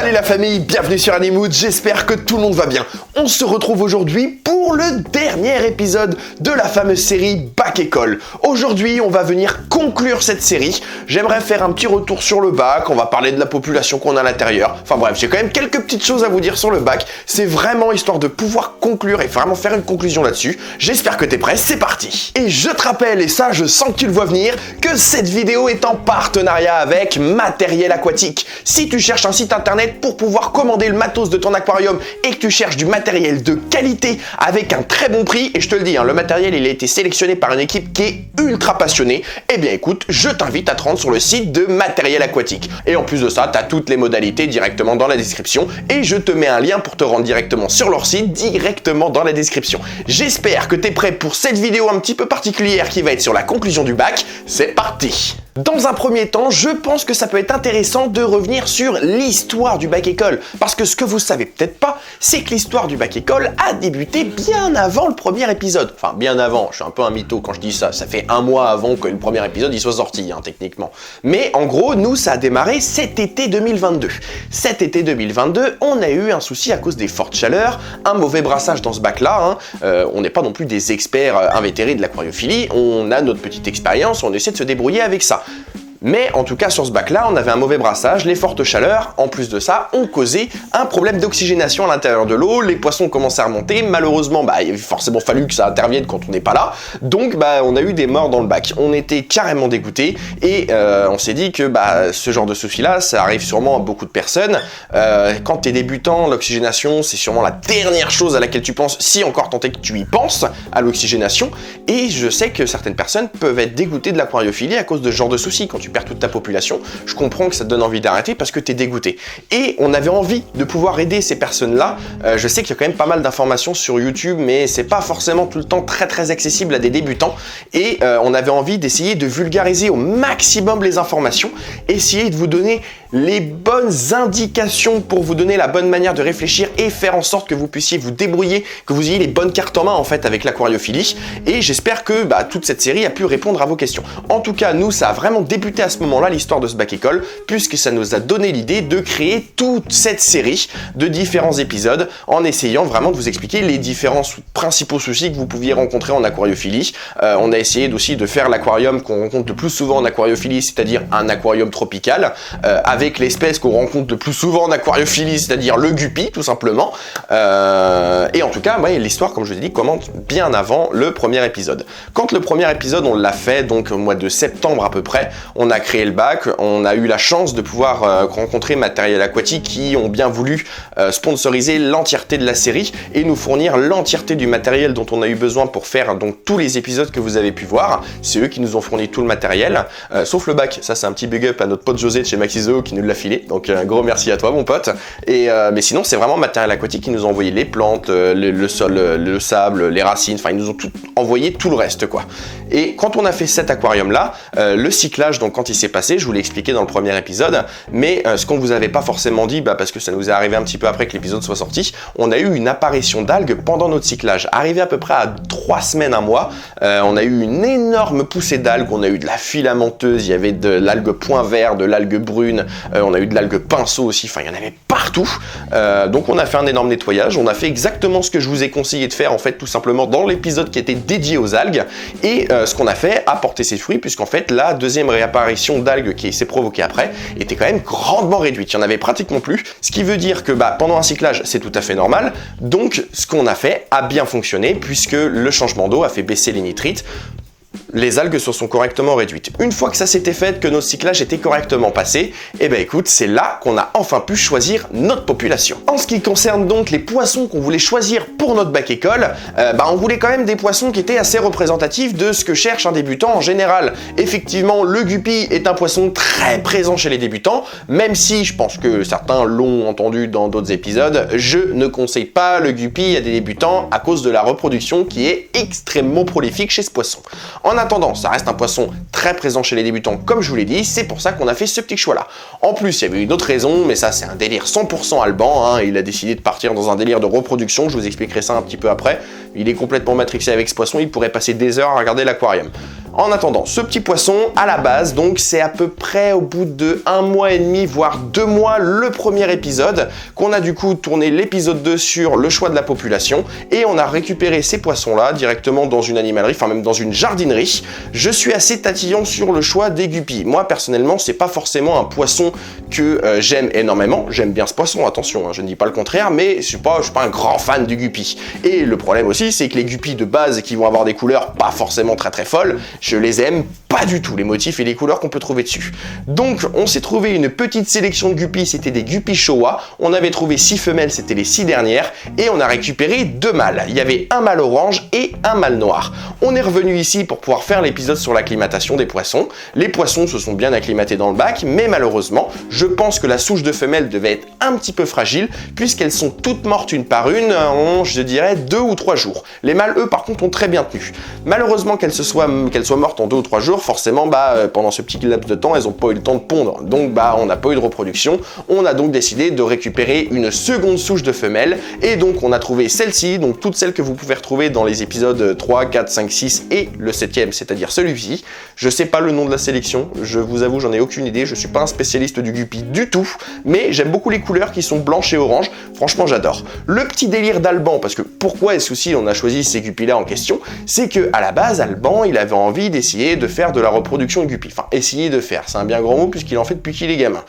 Salut la famille, bienvenue sur Animood, j'espère que tout le monde va bien. On se retrouve aujourd'hui pour le dernier épisode de la fameuse série Bac École. Aujourd'hui, on va venir conclure cette série. J'aimerais faire un petit retour sur le bac, on va parler de la population qu'on a à l'intérieur. Enfin bref, j'ai quand même quelques petites choses à vous dire sur le bac. C'est vraiment histoire de pouvoir conclure et vraiment faire une conclusion là-dessus. J'espère que t'es prêt, c'est parti. Et je te rappelle, et ça je sens que tu le vois venir, que cette vidéo est en partenariat avec Matériel Aquatique. Si tu cherches un site internet pour pouvoir commander le matos de ton aquarium et que tu cherches du matériel de qualité avec un très bon prix, et je te le dis, le matériel il a été sélectionné par une équipe qui est ultra passionnée, eh bien écoute, je t'invite à te rendre sur le site de Matériel Aquatique. Et en plus de ça, tu as toutes les modalités directement dans la description et je te mets un lien pour te rendre directement sur leur site, directement dans la description. J'espère que tu es prêt pour cette vidéo un petit peu particulière qui va être sur la conclusion du bac. C'est parti! Dans un premier temps, je pense que ça peut être intéressant de revenir sur l'histoire du bac école. Parce que ce que vous savez peut-être pas, c'est que l'histoire du bac école a débuté bien avant le premier épisode. Enfin, bien avant, je suis un peu un mytho quand je dis ça. Ça fait un mois avant que le premier épisode il soit sorti, techniquement. Mais en gros, nous, ça a démarré cet été 2022. Cet été 2022, on a eu un souci à cause des fortes chaleurs, un mauvais brassage dans ce bac-là. On n'est pas non plus des experts invétérés de l'aquariophilie. On a notre petite expérience, on essaie de se débrouiller avec ça. Mais en tout cas sur ce bac-là, on avait un mauvais brassage, les fortes chaleurs, en plus de ça, ont causé un problème d'oxygénation à l'intérieur de l'eau, les poissons commençaient à remonter, malheureusement, il avait forcément fallu que ça intervienne quand on n'est pas là, donc on a eu des morts dans le bac. On était carrément dégoûtés et on s'est dit que ce genre de souci-là, ça arrive sûrement à beaucoup de personnes. Quand tu es débutant, l'oxygénation, c'est sûrement la dernière chose à laquelle tu penses, si encore tant est que tu y penses, à l'oxygénation, et je sais que certaines personnes peuvent être dégoûtées de l'aquariophilie à cause de ce genre de soucis. Quand tu perds toute ta population, je comprends que ça te donne envie d'arrêter parce que tu es dégoûté. Et on avait envie de pouvoir aider ces personnes-là. Je sais qu'il y a quand même pas mal d'informations sur YouTube, mais c'est pas forcément tout le temps très accessible à des débutants. Et on avait envie d'essayer de vulgariser au maximum les informations, essayer de vous donner les bonnes indications pour vous donner la bonne manière de réfléchir et faire en sorte que vous puissiez vous débrouiller, que vous ayez les bonnes cartes en main en fait avec l'aquariophilie. Et j'espère que toute cette série a pu répondre à vos questions. En tout cas, nous, ça a vraiment débuté à ce moment-là, l'histoire de ce bac école, puisque ça nous a donné l'idée de créer toute cette série de différents épisodes en essayant vraiment de vous expliquer les différents principaux soucis que vous pouviez rencontrer en aquariophilie. On a essayé aussi de faire l'aquarium qu'on rencontre le plus souvent en aquariophilie, c'est-à-dire un aquarium tropical, avec l'espèce qu'on rencontre le plus souvent en aquariophilie, c'est-à-dire le guppy, tout simplement. Et en tout cas, l'histoire, comme je vous ai dit, commence bien avant le premier épisode. Quand le premier épisode, on l'a fait, donc au mois de septembre à peu près, on a créé le bac, on a eu la chance de pouvoir rencontrer Matériel Aquatique qui ont bien voulu sponsoriser l'entièreté de la série et nous fournir l'entièreté du matériel dont on a eu besoin pour faire donc tous les épisodes que vous avez pu voir. C'est eux qui nous ont fourni tout le matériel, sauf le bac. Ça, c'est un petit big up à notre pote José de chez Maxizo qui nous l'a filé, donc un gros merci à toi mon pote. Et mais sinon, c'est vraiment Matériel Aquatique qui nous a envoyé les plantes, le sol, le sable, les racines, enfin ils nous ont tout envoyé, tout le reste quoi. Et quand on a fait cet aquarium là, le cyclage, donc quand il s'est passé, je vous l'ai expliqué dans le premier épisode, mais ce qu'on vous avait pas forcément dit, parce que ça nous est arrivé un petit peu après que l'épisode soit sorti, on a eu une apparition d'algues pendant notre cyclage. Arrivé à peu près à 3 semaines, un mois, on a eu une énorme poussée d'algues, on a eu de la filamenteuse, il y avait de l'algue point vert, de l'algue brune, on a eu de l'algue pinceau aussi, enfin il y en avait partout. Donc on a fait un énorme nettoyage, on a fait exactement ce que je vous ai conseillé de faire en fait tout simplement dans l'épisode qui était dédié aux algues, et ce qu'on a fait a porté ses fruits puisqu'en fait la deuxième réapparition d'algues qui s'est provoquée après était quand même grandement réduite, il n'y en avait pratiquement plus, ce qui veut dire que pendant un cyclage c'est tout à fait normal, donc ce qu'on a fait a bien fonctionné puisque le changement d'eau a fait baisser les nitrites. Les algues se sont correctement réduites. Une fois que ça s'était fait, que notre cyclage était correctement passé, écoute, c'est là qu'on a enfin pu choisir notre population. En ce qui concerne donc les poissons qu'on voulait choisir pour notre bac école, on voulait quand même des poissons qui étaient assez représentatifs de ce que cherche un débutant en général. Effectivement, le guppy est un poisson très présent chez les débutants, même si je pense que certains l'ont entendu dans d'autres épisodes, je ne conseille pas le guppy à des débutants à cause de la reproduction qui est extrêmement prolifique chez ce poisson. En attendant, ça reste un poisson très présent chez les débutants, comme je vous l'ai dit, c'est pour ça qu'on a fait ce petit choix-là. En plus, il y avait une autre raison, mais ça c'est un délire 100% Alban, il a décidé de partir dans un délire de reproduction, je vous expliquerai ça un petit peu après. Il est complètement matrixé avec ce poisson, il pourrait passer des heures à regarder l'aquarium. En attendant, ce petit poisson, à la base, donc c'est à peu près au bout de 1 mois et demi, voire 2 mois, le premier épisode, qu'on a du coup tourné l'épisode 2 sur le choix de la population, et on a récupéré ces poissons-là directement dans une animalerie, enfin même dans une jardinerie. Je suis assez tatillon sur le choix des guppies. Moi, personnellement, c'est pas forcément un poisson que j'aime énormément. J'aime bien ce poisson, attention, hein, je ne dis pas le contraire, mais je suis pas un grand fan du guppy. Et le problème aussi, c'est que les guppies de base qui vont avoir des couleurs pas forcément très folles, je les aime pas du tout, les motifs et les couleurs qu'on peut trouver dessus. Donc, on s'est trouvé une petite sélection de guppies, c'était des guppies Showa. On avait trouvé 6 femelles, c'était les 6 dernières, et on a récupéré 2 mâles. Il y avait un mâle orange et un mâle noir. On est revenu ici pour pouvoir faire l'épisode sur l'acclimatation des poissons. Les poissons se sont bien acclimatés dans le bac, mais malheureusement, je pense que la souche de femelles devait être un petit peu fragile, puisqu'elles sont toutes mortes une par une en, je dirais, 2 ou 3 jours. Les mâles, eux, par contre, ont très bien tenu. Malheureusement, qu'elles soient mortes en 2 ou 3 jours, forcément, pendant ce petit laps de temps, elles n'ont pas eu le temps de pondre. Donc, on n'a pas eu de reproduction. On a donc décidé de récupérer une seconde souche de femelles. Et donc, on a trouvé celle-ci, donc toutes celles que vous pouvez retrouver dans les épisodes 3, 4, 5, 6 et le 7e, c'est-à-dire celui-ci. Je sais pas le nom de la sélection. Je vous avoue, j'en ai aucune idée. Je suis pas un spécialiste du guppy du tout. Mais j'aime beaucoup les couleurs qui sont blanches et oranges. Franchement, j'adore. Le petit délire d'Alban, parce que pourquoi est-ce aussi on a choisi ces guppys-là en question, c'est que à la base, Alban, il avait envie d'essayer de faire de la reproduction de guppy. Enfin, essayer de faire, c'est un bien grand mot puisqu'il en fait depuis qu'il est gamin.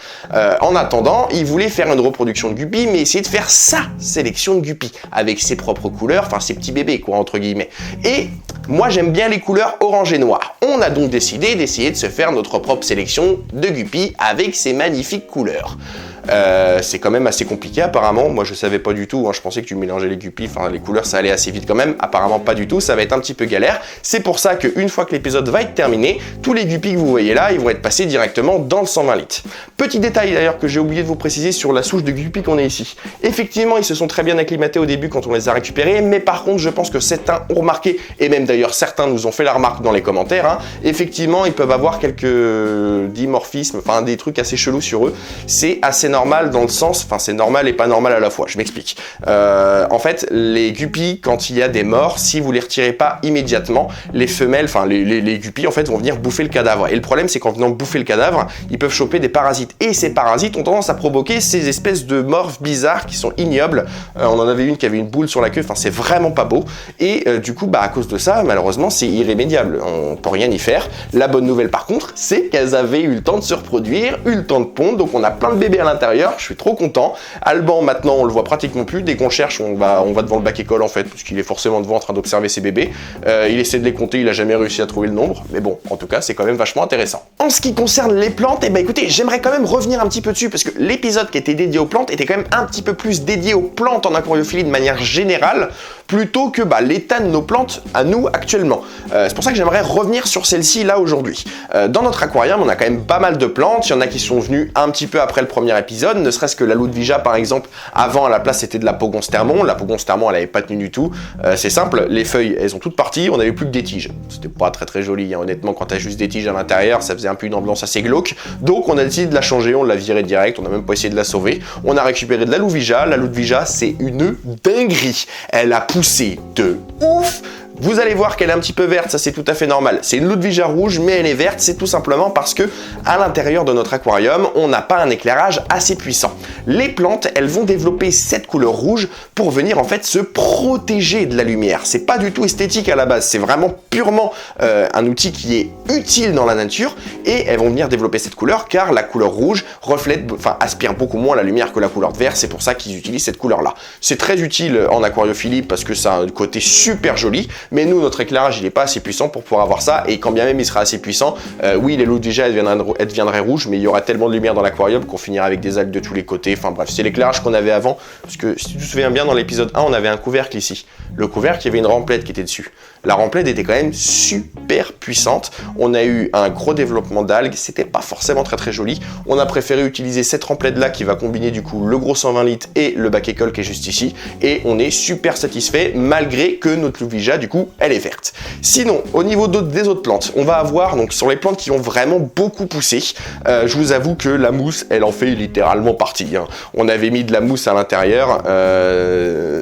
En attendant, il voulait faire une reproduction de guppy, mais essayer de faire sa sélection de guppy, avec ses propres couleurs, enfin ses petits bébés, quoi, entre guillemets. Et moi, j'aime bien les couleurs orange et noir. On a donc décidé d'essayer de se faire notre propre sélection de guppy avec ces magnifiques couleurs. C'est quand même assez compliqué apparemment, moi je savais pas du tout, hein. Je pensais que tu mélangeais les guppies, enfin les couleurs ça allait assez vite quand même, apparemment pas du tout, ça va être un petit peu galère. C'est pour ça qu'une fois que l'épisode va être terminé, tous les guppies que vous voyez là, ils vont être passés directement dans le 120 litres. Petit détail d'ailleurs que j'ai oublié de vous préciser sur la souche de guppies qu'on a ici. Effectivement, ils se sont très bien acclimatés au début quand on les a récupérés, mais par contre je pense que certains ont remarqué, et même d'ailleurs certains nous ont fait la remarque dans les commentaires, hein, effectivement ils peuvent avoir quelques dimorphismes, enfin des trucs assez chelous sur eux. C'est assez normal dans le sens, enfin c'est normal et pas normal à la fois, je m'explique. En fait, les guppies, quand il y a des morts, si vous les retirez pas immédiatement, les femelles, enfin les guppies en fait vont venir bouffer le cadavre. Et le problème c'est qu'en venant bouffer le cadavre, ils peuvent choper des parasites. Et ces parasites ont tendance à provoquer ces espèces de morphes bizarres qui sont ignobles. On en avait une qui avait une boule sur la queue, enfin c'est vraiment pas beau. Et du coup, à cause de ça, malheureusement, c'est irrémédiable. On peut rien y faire. La bonne nouvelle par contre, c'est qu'elles avaient eu le temps de se reproduire, eu le temps de pondre, donc on a plein de bébés à l'intérieur. Je suis trop content. Alban, maintenant, on le voit pratiquement plus. Dès qu'on cherche, on va devant le bac école en fait, parce qu'il est forcément devant en train d'observer ses bébés. Il essaie de les compter, il a jamais réussi à trouver le nombre, mais bon, en tout cas, c'est quand même vachement intéressant. En ce qui concerne les plantes, écoutez, j'aimerais quand même revenir un petit peu dessus, parce que l'épisode qui était dédié aux plantes était quand même un petit peu plus dédié aux plantes en aquariophilie de manière générale, plutôt que l'état de nos plantes à nous actuellement. C'est pour ça que j'aimerais revenir sur celle-ci là aujourd'hui. Dans notre aquarium, on a quand même pas mal de plantes. Il y en a qui sont venues un petit peu après le premier épisode, ne serait-ce que la Ludwija par exemple. Avant, à la place, c'était de la Pogonstermon. La Pogonstermon, elle avait pas tenu du tout. C'est simple, les feuilles, elles ont toutes parti. On n'avait plus que des tiges. C'était pas très joli, hein. Honnêtement, quand t'as juste des tiges à l'intérieur, ça faisait un peu une ambiance assez glauque. Donc, on a décidé de la changer. On l'a virée direct. On n'a même pas essayé de la sauver. On a récupéré de la Ludwija. La Ludwija, c'est une dinguerie. Elle a poussé de ouf. Vous allez voir qu'elle est un petit peu verte, ça c'est tout à fait normal. C'est une Ludwija rouge, mais elle est verte, c'est tout simplement parce que à l'intérieur de notre aquarium, on n'a pas un éclairage assez puissant. Les plantes, elles vont développer cette couleur rouge pour venir en fait se protéger de la lumière. C'est pas du tout esthétique à la base, c'est vraiment purement un outil qui est utile dans la nature et elles vont venir développer cette couleur car la couleur rouge aspire beaucoup moins la lumière que la couleur vert, c'est pour ça qu'ils utilisent cette couleur-là. C'est très utile en aquariophilie parce que ça a un côté super joli. Mais nous, notre éclairage, il n'est pas assez puissant pour pouvoir avoir ça. Et quand bien même il sera assez puissant, oui, les Ludwija, elles deviendraient rouges, mais il y aura tellement de lumière dans l'aquarium qu'on finirait avec des algues de tous les côtés. Enfin bref, c'est l'éclairage qu'on avait avant. Parce que si tu te souviens bien, dans l'épisode 1, on avait un couvercle ici. Le couvercle, il y avait une remplette qui était dessus. La remplette était quand même super puissante. On a eu un gros développement d'algues. C'était pas forcément très joli. On a préféré utiliser cette remplette-là qui va combiner du coup le gros 120 litres et le bac école qui est juste ici. Et on est super satisfait malgré que notre Ludwija, du coup, elle est verte. Sinon, au niveau des autres plantes, on va avoir, donc sur les plantes qui ont vraiment beaucoup poussé, je vous avoue que la mousse, elle en fait littéralement partie, hein. On avait mis de la mousse à l'intérieur,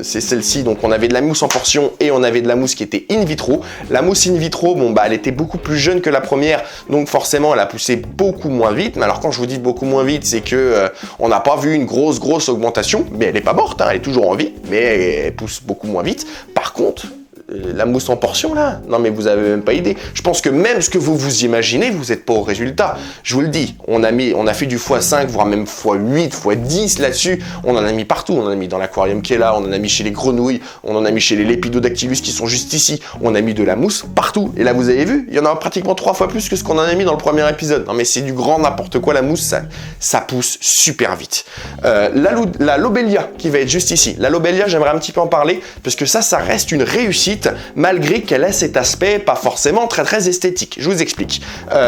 c'est celle-ci, donc on avait de la mousse en portion et on avait de la mousse qui était in vitro. La mousse in vitro, bon bah elle était beaucoup plus jeune que la première, donc forcément elle a poussé beaucoup moins vite. Mais alors quand je vous dis beaucoup moins vite, c'est que on n'a pas vu une grosse augmentation, mais elle n'est pas morte, hein, elle est toujours en vie, mais elle pousse beaucoup moins vite. Par contre, la mousse en portion là, non mais vous avez même pas idée. Je pense que même ce que vous vous imaginez, vous n'êtes pas au résultat. Je vous le dis, on a fait du x5, voire même x8, x10 là-dessus. On en a mis partout, on en a mis dans l'aquarium qui est là, on en a mis chez les grenouilles, on en a mis chez les Lepidodactylus qui sont juste ici. On a mis de la mousse partout. Et là vous avez vu, il y en a pratiquement 3 fois plus que ce qu'on en a mis dans le premier épisode. Non mais c'est du grand n'importe quoi la mousse, ça pousse super vite. La lobelia qui va être juste ici. La lobelia, j'aimerais un petit peu en parler parce que ça reste une réussite malgré qu'elle ait cet aspect pas forcément très esthétique. Je vous explique.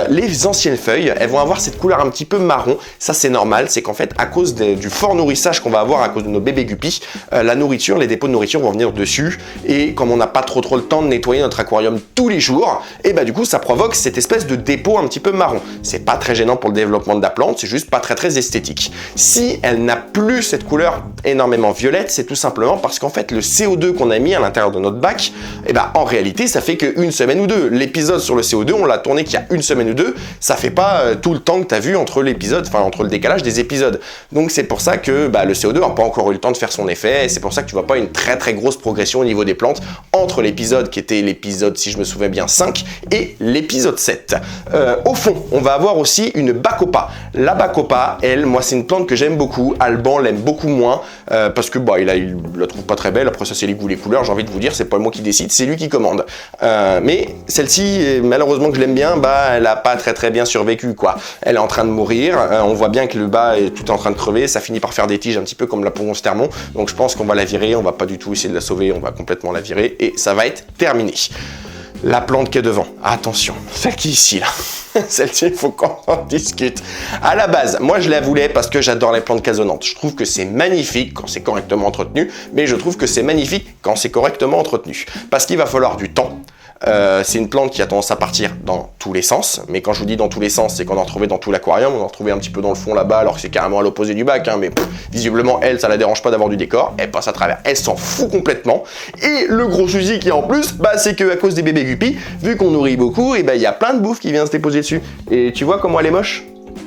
Les anciennes feuilles, elles vont avoir cette couleur un petit peu marron. Ça c'est normal, c'est qu'en fait à cause du fort nourrissage qu'on va avoir à cause de nos bébés guppies, la nourriture, les dépôts de nourriture vont venir dessus et comme on n'a pas trop le temps de nettoyer notre aquarium tous les jours, et bah du coup ça provoque cette espèce de dépôt un petit peu marron. C'est pas très gênant pour le développement de la plante, c'est juste pas très esthétique. Si elle n'a plus cette couleur énormément violette, c'est tout simplement parce qu'en fait le CO2 qu'on a mis à l'intérieur de notre bac, et bah en réalité ça fait qu'une semaine ou deux. L'épisode sur le CO2, on l'a tourné qu'il y a une semaine ou deux, ça fait pas tout le temps que tu as vu entre le décalage des épisodes. Donc c'est pour ça que le CO2 n'a pas encore eu le temps de faire son effet, et c'est pour ça que tu vois pas une très grosse progression au niveau des plantes entre l'épisode qui était l'épisode, si je me souviens bien, 5 et l'épisode 7. Au fond, on va avoir aussi une bacopa. La bacopa, elle, moi c'est une plante que j'aime beaucoup. Alban l'aime beaucoup moins parce que il la trouve pas très belle. Après ça c'est les goûts, les couleurs, j'ai envie de vous dire, c'est pas moi qui décide, c'est lui qui commande. Mais celle-ci, malheureusement que je l'aime bien, elle a pas très bien survécu quoi. Elle est en train de mourir, on voit bien que le bas est tout en train de crever, ça finit par faire des tiges un petit peu comme la Pongonce Thermon, donc je pense qu'on va la virer, on va pas du tout essayer de la sauver, on va complètement la virer et ça va être terminé. La plante qui est devant, attention, celle qui est ici là, celle-ci il faut qu'on en discute. À la base, moi je la voulais parce que j'adore les plantes gazonnantes. Je trouve que c'est magnifique quand c'est correctement entretenu, mais je trouve que c'est magnifique quand c'est correctement entretenu. Parce qu'il va falloir du temps. C'est une plante qui a tendance à partir dans tous les sens, mais quand je vous dis dans tous les sens, c'est qu'on en retrouvait dans tout l'aquarium, on en retrouvait un petit peu dans le fond là-bas, alors que c'est carrément à l'opposé du bac, mais visiblement elle, ça la dérange pas d'avoir du décor, elle passe à travers, elle s'en fout complètement, et le gros souci qui est en plus, c'est que à cause des bébés guppies, vu qu'on nourrit beaucoup, et il y a plein de bouffe qui vient se déposer dessus, et tu vois comment elle est moche ?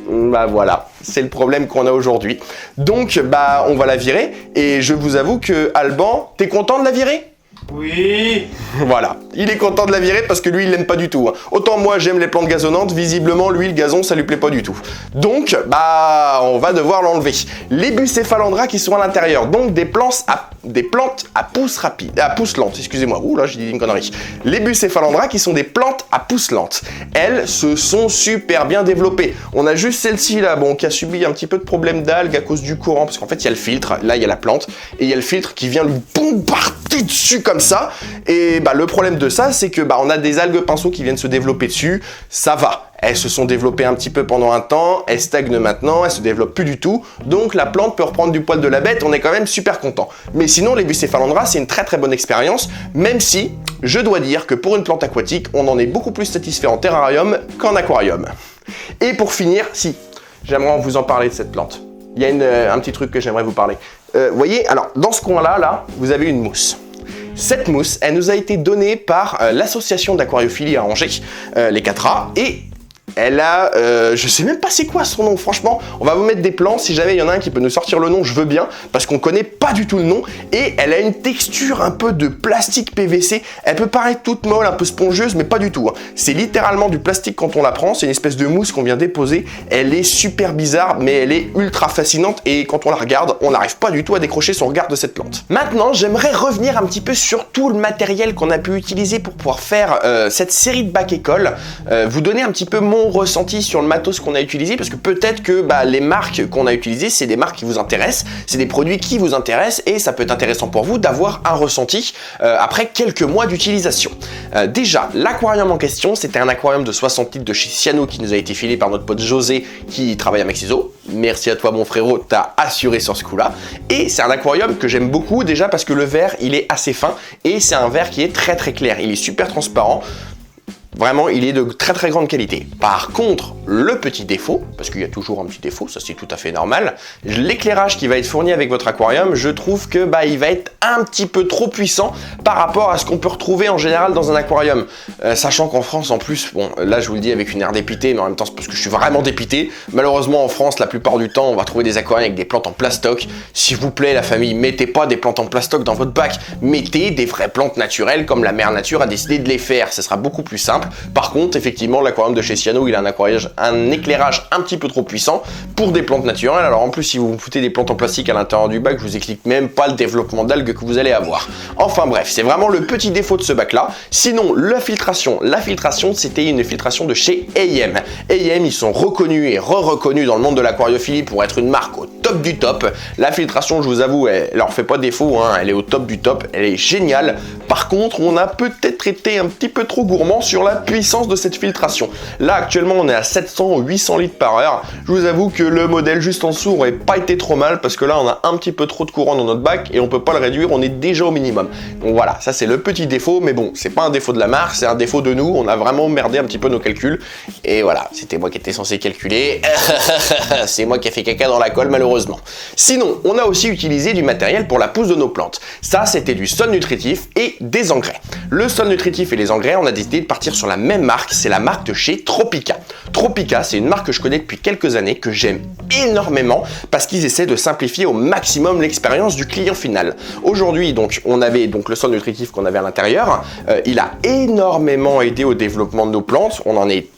Voilà, c'est le problème qu'on a aujourd'hui. Donc on va la virer, et je vous avoue que Alban, t'es content de la virer ? Oui. Voilà, il est content de la virer parce que lui il l'aime pas du tout. Autant moi j'aime les plantes gazonnantes, visiblement lui le gazon ça lui plaît pas du tout. Donc on va devoir l'enlever. Les Bucephalandra qui sont à l'intérieur, donc des plantes à pousse rapide, à pousse lente, excusez-moi. Ouh là j'ai dit une connerie. Les Bucephalandra qui sont des plantes à pousse lente. Elles se sont super bien développées. On a juste celle-ci là, qui a subi un petit peu de problème d'algues à cause du courant, parce qu'en fait il y a le filtre, là il y a la plante, et il y a le filtre qui vient lui bombarder dessus comme ça, et le problème de ça c'est que on a des algues pinceaux qui viennent se développer dessus, ça va. Elles se sont développées un petit peu pendant un temps, elles stagnent maintenant, elles se développent plus du tout, donc la plante peut reprendre du poil de la bête, on est quand même super content. Mais sinon les Bucephalandra c'est une très bonne expérience, même si je dois dire que pour une plante aquatique, on en est beaucoup plus satisfait en terrarium qu'en aquarium. Et pour finir, j'aimerais vous en parler de cette plante. Il y a un petit truc que j'aimerais vous parler. Voyez, alors dans ce coin-là, vous avez une mousse. Cette mousse, elle nous a été donnée par l'association d'aquariophilie à Angers, les 4A, et elle a, je sais même pas c'est quoi son nom, franchement, on va vous mettre des plans, si jamais il y en a un qui peut nous sortir le nom, je veux bien, parce qu'on connaît pas du tout le nom, et elle a une texture un peu de plastique PVC, elle peut paraître toute molle, un peu spongieuse, mais pas du tout, C'est littéralement du plastique quand on la prend, c'est une espèce de mousse qu'on vient déposer, elle est super bizarre, mais elle est ultra fascinante, et quand on la regarde, on n'arrive pas du tout à décrocher son regard de cette plante. Maintenant, j'aimerais revenir un petit peu sur tout le matériel qu'on a pu utiliser pour pouvoir faire cette série de bac école, vous donner un petit peu mon ressenti sur le matos qu'on a utilisé, parce que peut-être que les marques qu'on a utilisées, c'est des marques qui vous intéressent, c'est des produits qui vous intéressent, et ça peut être intéressant pour vous d'avoir un ressenti après quelques mois d'utilisation. Déjà, l'aquarium en question, c'était un aquarium de 60 litres de chez Ciano qui nous a été filé par notre pote José qui travaille à Maxiso. Merci à toi mon frérot, t'as assuré sur ce coup-là. Et c'est un aquarium que j'aime beaucoup, déjà parce que le verre, il est assez fin, et c'est un verre qui est très clair, il est super transparent. Vraiment, il est de très très grande qualité. Par contre, le petit défaut, parce qu'il y a toujours un petit défaut, ça c'est tout à fait normal, l'éclairage qui va être fourni avec votre aquarium, je trouve que il va être un petit peu trop puissant par rapport à ce qu'on peut retrouver en général dans un aquarium. Sachant qu'en France, en plus, bon, là je vous le dis avec une aire dépité, mais en même temps c'est parce que je suis vraiment dépité. Malheureusement, en France, la plupart du temps, on va trouver des aquariums avec des plantes en plastoc. S'il vous plaît, la famille, mettez pas des plantes en plastoc dans votre bac. Mettez des vraies plantes naturelles comme la mère nature a décidé de les faire. Ce sera beaucoup plus simple. Par contre, effectivement, l'aquarium de chez Ciano, il a un éclairage un petit peu trop puissant pour des plantes naturelles. Alors en plus, si vous me foutez des plantes en plastique à l'intérieur du bac, je vous explique même pas le développement d'algues que vous allez avoir. Enfin bref, c'est vraiment le petit défaut de ce bac-là. Sinon, la filtration, c'était une filtration de chez AM. AM, ils sont reconnus et reconnus dans le monde de l'aquariophilie pour être une marque au top du top. La filtration, je vous avoue, elle leur fait pas défaut, hein. Elle est au top du top, elle est géniale. Par contre, on a peut-être été un petit peu trop gourmand sur la puissance de cette filtration. Là, actuellement, on est à 700 ou 800 litres par heure. Je vous avoue que le modèle juste en dessous n'aurait pas été trop mal parce que là, on a un petit peu trop de courant dans notre bac et on peut pas le réduire, on est déjà au minimum. Donc voilà, ça c'est le petit défaut, mais bon, c'est pas un défaut de la marque, c'est un défaut de nous. On a vraiment merdé un petit peu nos calculs. Et voilà, c'était moi qui étais censé calculer. C'est moi qui ai fait caca dans la colle, malheureusement. Sinon, on a aussi utilisé du matériel pour la pousse de nos plantes. Ça, c'était du sol nutritif et des engrais. Le sol nutritif et les engrais, on a décidé de partir sur la même marque, c'est la marque de chez Tropica. Tropica, c'est une marque que je connais depuis quelques années, que j'aime énormément parce qu'ils essaient de simplifier au maximum l'expérience du client final. Aujourd'hui, donc, on avait donc le sol nutritif qu'on avait à l'intérieur. Il a énormément aidé au développement de nos plantes. On en est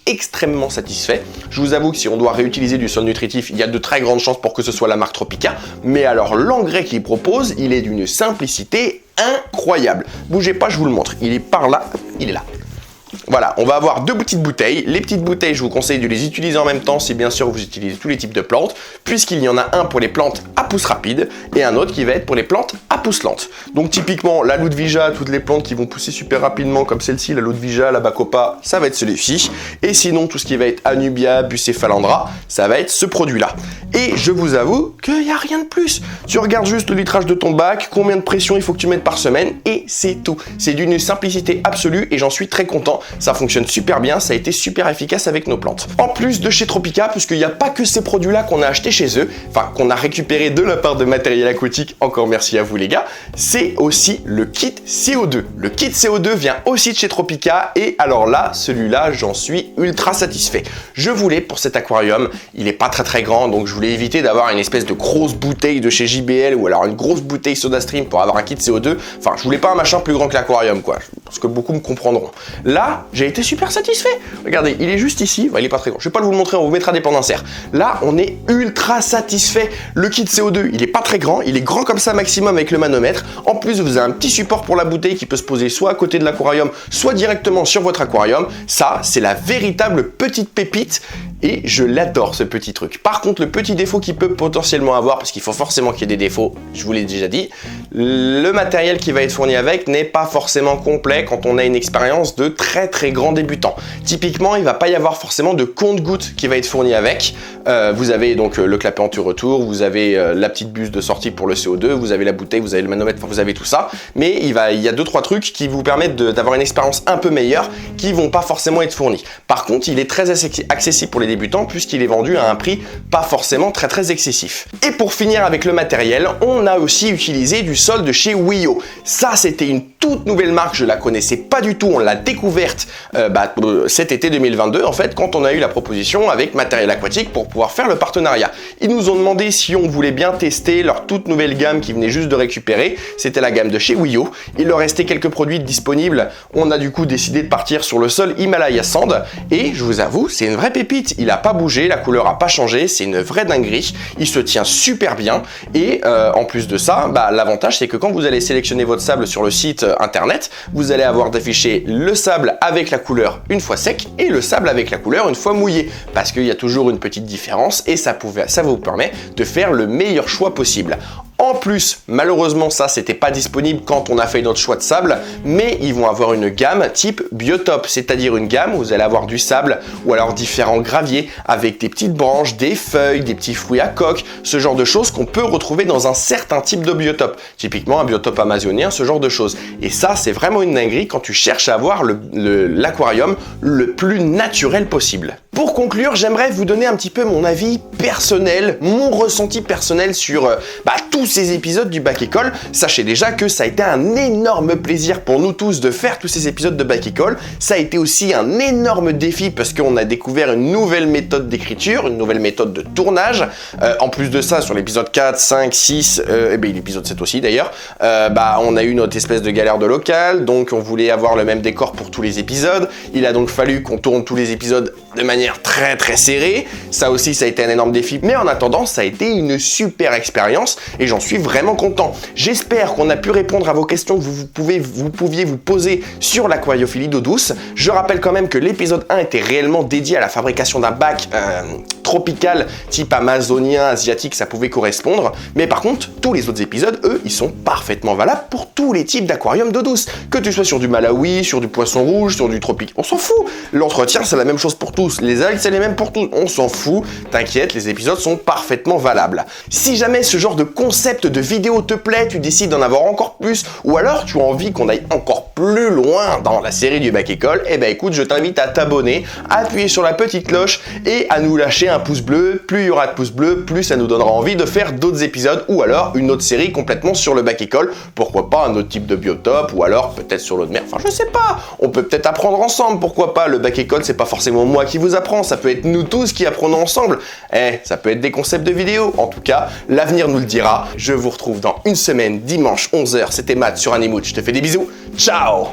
extrêmement satisfait. Je vous avoue que si on doit réutiliser du sol nutritif, il y a de très grandes chances pour que ce soit la marque Tropica. Mais alors, l'engrais qu'il propose, il est d'une simplicité incroyable. Bougez pas, je vous le montre. Il est par là, il est là. Voilà, on va avoir deux petites bouteilles. Les petites bouteilles, je vous conseille de les utiliser en même temps si bien sûr vous utilisez tous les types de plantes, puisqu'il y en a un pour les plantes à pousse rapide et un autre qui va être pour les plantes à pousse lente. Donc typiquement, la Ludwija, toutes les plantes qui vont pousser super rapidement comme celle-ci, la Ludwija, la Bacopa, ça va être celui-ci. Et sinon, tout ce qui va être Anubia, Bucephalandra, ça va être ce produit-là. Et je vous avoue qu'il n'y a rien de plus. Tu regardes juste le litrage de ton bac, combien de pression il faut que tu mettes par semaine, et c'est tout. C'est d'une simplicité absolue et j'en suis très content. Ça fonctionne super bien, ça a été super efficace avec nos plantes. En plus de chez Tropica, puisqu'il n'y a pas que ces produits-là qu'on a achetés chez eux, enfin qu'on a récupéré de la part de Matériel Aquatique, encore merci à vous les gars, c'est aussi le kit CO2. Le kit CO2 vient aussi de chez Tropica et alors là, celui-là, j'en suis ultra satisfait. Je voulais pour cet aquarium, il est pas très grand, donc je voulais éviter d'avoir une espèce de grosse bouteille de chez JBL ou alors une grosse bouteille SodaStream pour avoir un kit CO2. Enfin, je voulais pas un machin plus grand que l'aquarium, quoi. Parce que beaucoup me comprendront. Là, j'ai été super satisfait. Regardez, il est juste ici. Enfin, il est pas très grand. Je vais pas vous le montrer, on vous mettra des plans d'insert. Là, on est ultra satisfait. Le kit CO2, il est pas très grand. Il est grand comme ça maximum avec le manomètre. En plus, vous avez un petit support pour la bouteille qui peut se poser soit à côté de l'aquarium, soit directement sur votre aquarium. Ça, c'est la véritable petite pépite. Et je l'adore ce petit truc. Par contre, le petit défaut qu'il peut potentiellement avoir, parce qu'il faut forcément qu'il y ait des défauts, je vous l'ai déjà dit, le matériel qui va être fourni avec n'est pas forcément complet quand on a une expérience de très grand débutant. Typiquement, il ne va pas y avoir forcément de compte-gouttes qui va être fourni avec. Vous avez donc le clapet anti-retour, vous avez la petite buse de sortie pour le CO2, vous avez la bouteille, vous avez le manomètre, enfin vous avez tout ça. Mais il y a 2-3 trucs qui vous permettent d'avoir une expérience un peu meilleure qui vont pas forcément être fournis. Par contre, il est très accessible pour les débutants puisqu'il est vendu à un prix pas forcément très excessif. Et pour finir avec le matériel, on a aussi utilisé du sol de chez Wio. Ça, c'était une toute nouvelle marque, je la connaissais pas du tout, on l'a découverte cet été 2022 en fait, quand on a eu la proposition avec Matériel Aquatique pour pouvoir faire le partenariat. Ils nous ont demandé si on voulait bien tester leur toute nouvelle gamme qui venait juste de récupérer, c'était la gamme de chez Wio. Il leur restait quelques produits disponibles, on a du coup décidé de partir sur le sol Himalaya Sand et je vous avoue, c'est une vraie pépite, il a pas bougé, la couleur a pas changé, c'est une vraie dinguerie, il se tient super bien et en plus de ça, l'avantage c'est que quand vous allez sélectionner votre sable sur le site internet, vous allez avoir d'afficher le sable avec la couleur une fois sec et le sable avec la couleur une fois mouillé parce qu'il y a toujours une petite différence et ça vous permet de faire le meilleur choix possible. En plus, malheureusement ça c'était pas disponible quand on a fait notre choix de sable, mais ils vont avoir une gamme type biotope, c'est-à-dire une gamme où vous allez avoir du sable ou alors différents graviers avec des petites branches, des feuilles, des petits fruits à coque, ce genre de choses qu'on peut retrouver dans un certain type de biotope, typiquement un biotope amazonien, ce genre de choses. Et ça c'est vraiment une dinguerie quand tu cherches à avoir l'aquarium le plus naturel possible. Pour conclure, j'aimerais vous donner un petit peu mon avis personnel, mon ressenti personnel sur tous ces épisodes du Bac École. Sachez déjà que ça a été un énorme plaisir pour nous tous de faire tous ces épisodes de Bac École. Ça a été aussi un énorme défi parce qu'on a découvert une nouvelle méthode d'écriture, une nouvelle méthode de tournage. En plus de ça, sur l'épisode 4, 5, 6, et l'épisode 7 aussi d'ailleurs, on a eu notre espèce de galère de local, donc on voulait avoir le même décor pour tous les épisodes. Il a donc fallu qu'on tourne tous les épisodes de manière très serrée. Ça aussi, ça a été un énorme défi. Mais en attendant, ça a été une super expérience et j'en suis vraiment content. J'espère qu'on a pu répondre à vos questions que vous pouviez vous poser sur l'aquariophilie d'eau douce. Je rappelle quand même que l'épisode 1 était réellement dédié à la fabrication d'un bac tropical type amazonien, asiatique, ça pouvait correspondre. Mais par contre, tous les autres épisodes, eux, ils sont parfaitement valables pour tous les types d'aquarium d'eau douce. Que tu sois sur du Malawi, sur du poisson rouge, sur du tropique, on s'en fout. L'entretien, c'est la même chose pour tous. Les algues, c'est les mêmes pour tous. On s'en fout. T'inquiète, les épisodes sont parfaitement valables. Si jamais ce genre de concept de vidéo te plaît, tu décides d'en avoir encore plus, ou alors tu as envie qu'on aille encore plus loin dans la série du Bac École, écoute, je t'invite à t'abonner, à appuyer sur la petite cloche et à nous lâcher un pouce bleu. Plus il y aura de pouces bleus, plus ça nous donnera envie de faire d'autres épisodes ou alors une autre série complètement sur le Bac École. Pourquoi pas un autre type de biotope ou alors peut-être sur l'eau de mer. Enfin, je sais pas. On peut peut-être apprendre ensemble. Pourquoi pas? Le Bac École, c'est pas forcément moi qui vous apprend. Ça peut être nous tous qui apprenons ensemble. Ça peut être des concepts de vidéos. En tout cas, l'avenir nous le dira. Je vous retrouve dans une semaine, dimanche 11h. C'était Matt sur Animood. Je te fais des bisous. Ciao!